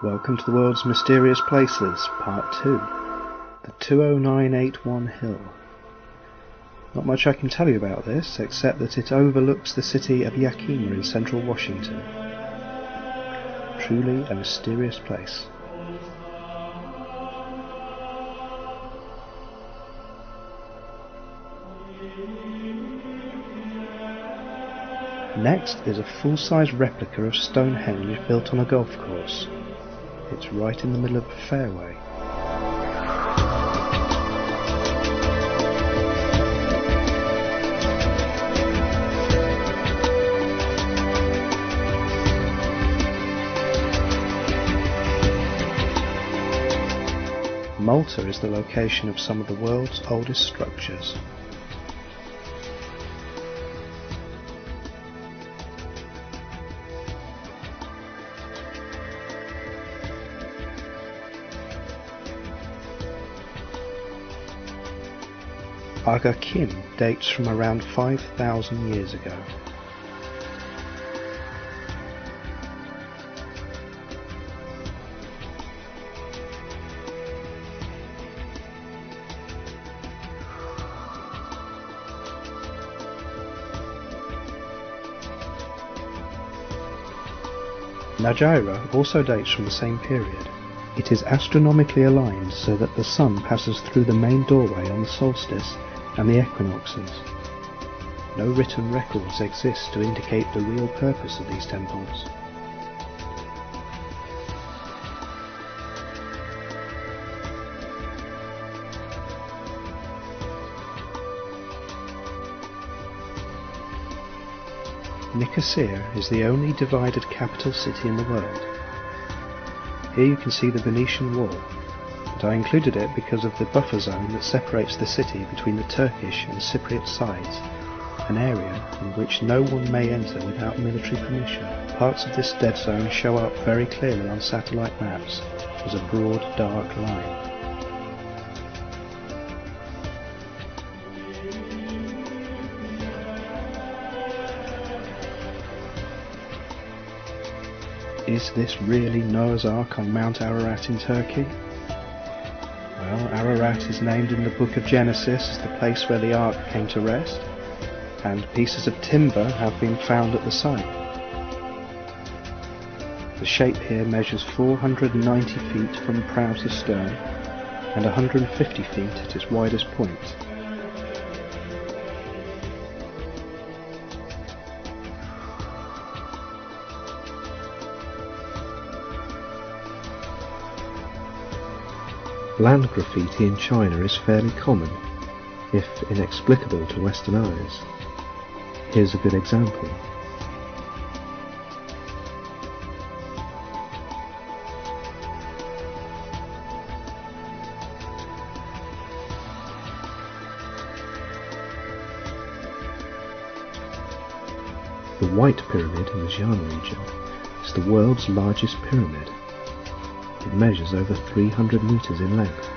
Welcome to the world's mysterious places, part 2. The 20981 Hill. Not much I can tell you about this, except that it overlooks the city of Yakima in central Washington. Truly a mysterious place. Next is a full-size replica of Stonehenge built on a golf course. It's right in the middle of a fairway. Malta is the location of some of the world's oldest structures. Aga Khin dates from around 5,000 years ago. Najira also dates from the same period. It is astronomically aligned so that the sun passes through the main doorway on the solstice and the equinoxes. No written records exist to indicate the real purpose of these temples. Nicosia is the only divided capital city in the world. Here you can see the Venetian wall, but I included it because of the buffer zone that separates the city between the Turkish and Cypriot sides, an area in which no one may enter without military permission. Parts of this dead zone show up very clearly on satellite maps as a broad, dark line. Is this really Noah's Ark on Mount Ararat in Turkey? Well, Ararat is named in the book of Genesis as the place where the Ark came to rest, and pieces of timber have been found at the site. The shape here measures 490 feet from prow to stern, and 150 feet at its widest point. Land graffiti in China is fairly common, if inexplicable to Western eyes. Here's a good example. The White Pyramid in the Xi'an region is the world's largest pyramid. It measures over 300 meters in length.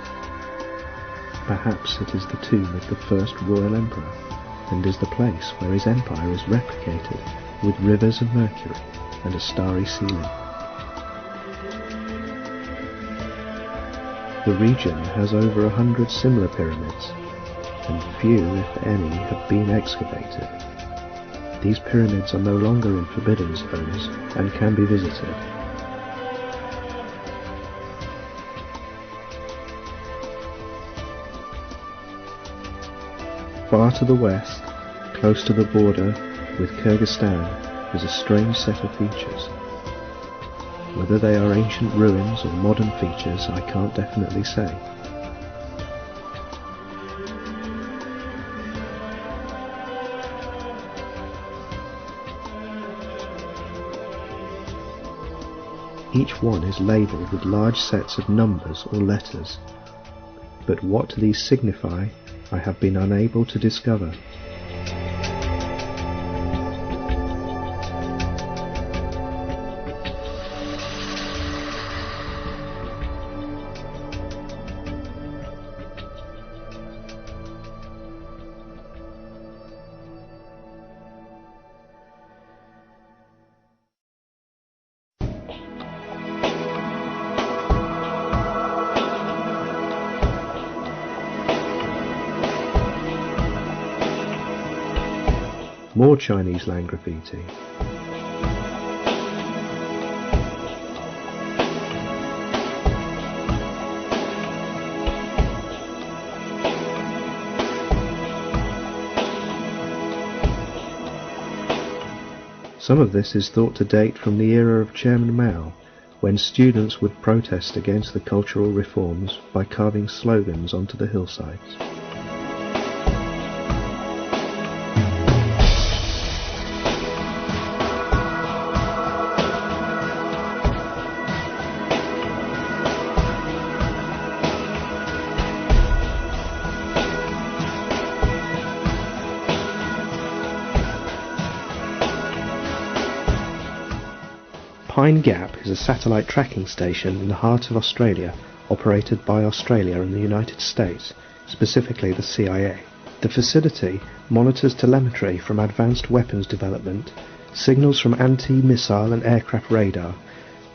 Perhaps it is the tomb of the first royal emperor, and is the place where his empire is replicated with rivers of mercury and a starry ceiling. The region has over 100 similar pyramids, and few, if any, have been excavated. These pyramids are no longer in forbidden zones and can be visited. Far to the west, close to the border with Kyrgyzstan, is a strange set of features. Whether they are ancient ruins or modern features, I can't definitely say. Each one is labelled with large sets of numbers or letters, but what these signify I have been unable to discover. More Chinese land graffiti. Some of this is thought to date from the era of Chairman Mao, when students would protest against the cultural reforms by carving slogans onto the hillsides. Pine Gap is a satellite tracking station in the heart of Australia, operated by Australia and the United States, specifically the CIA. The facility monitors telemetry from advanced weapons development, signals from anti-missile and aircraft radar,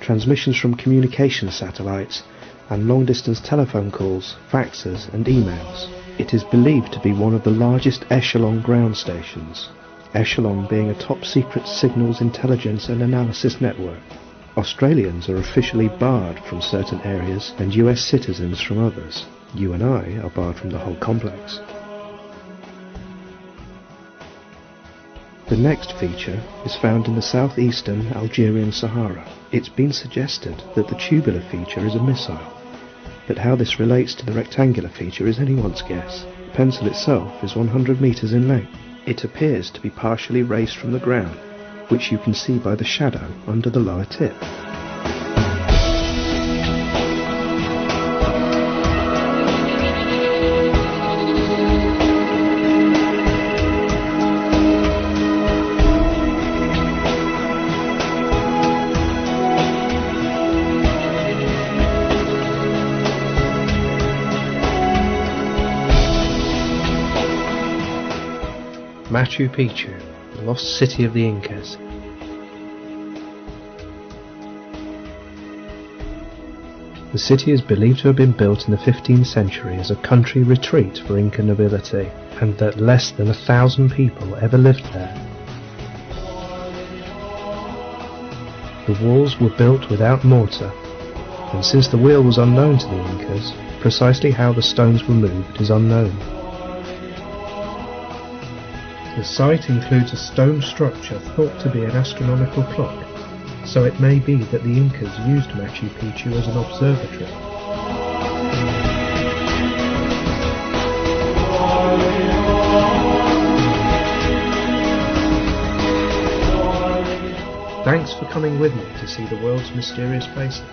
transmissions from communication satellites, and long-distance telephone calls, faxes and emails. It is believed to be one of the largest echelon ground stations. Echelon being a top-secret signals intelligence and analysis network. Australians are officially barred from certain areas and US citizens from others. You and I are barred from the whole complex. The next feature is found in the southeastern Algerian Sahara. It's been suggested that the tubular feature is a missile, but how this relates to the rectangular feature is anyone's guess. The pencil itself is 100 meters in length. It appears to be partially raised from the ground, which you can see by the shadow under the lower tip. Machu Picchu, the lost city of the Incas. The city is believed to have been built in the 15th century as a country retreat for Inca nobility, and that less than 1,000 people ever lived there. The walls were built without mortar, and since the wheel was unknown to the Incas, precisely how the stones were moved is unknown. The site includes a stone structure thought to be an astronomical clock, so it may be that the Incas used Machu Picchu as an observatory. Thanks for coming with me to see the world's mysterious places.